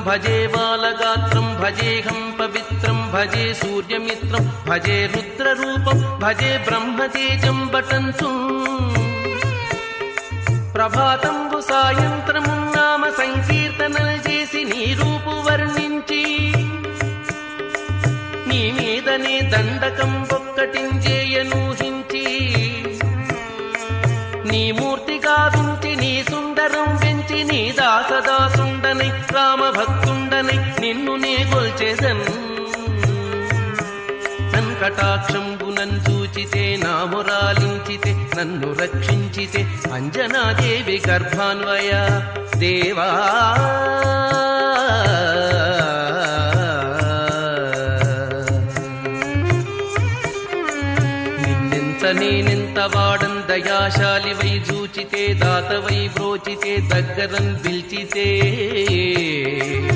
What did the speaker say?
భజే బాలగాత్రం భజేహం పవిత్రం భజే సూర్యమిత్రం భజే రుద్రరూపం భజే బ్రహ్మతేజం బటంచు ప్రభాతంబు సాయంత్రము నామ సంకీర్తనలు చేసి నీ రూపు వర్ణించి నీ మీదనే దండకం ఒక్కటించేయనూహించి నీ మూర్తి గావించి నీ సుందరం పెంచి నీ దాసదాసుండనై రామభక్తుండనై నిన్ను నే గొల్చెదన్ కటాక్షంబునన్ చూచితే నా మురాలించితే నన్ను రక్షించితే అంజనాదేవి గర్భాన్వయ దేవా నిన్నెంత నేనెంత వాడం దయాశాలి వై చూచితే దాతవై బ్రోచితే దగ్గరన్ పిల్చితే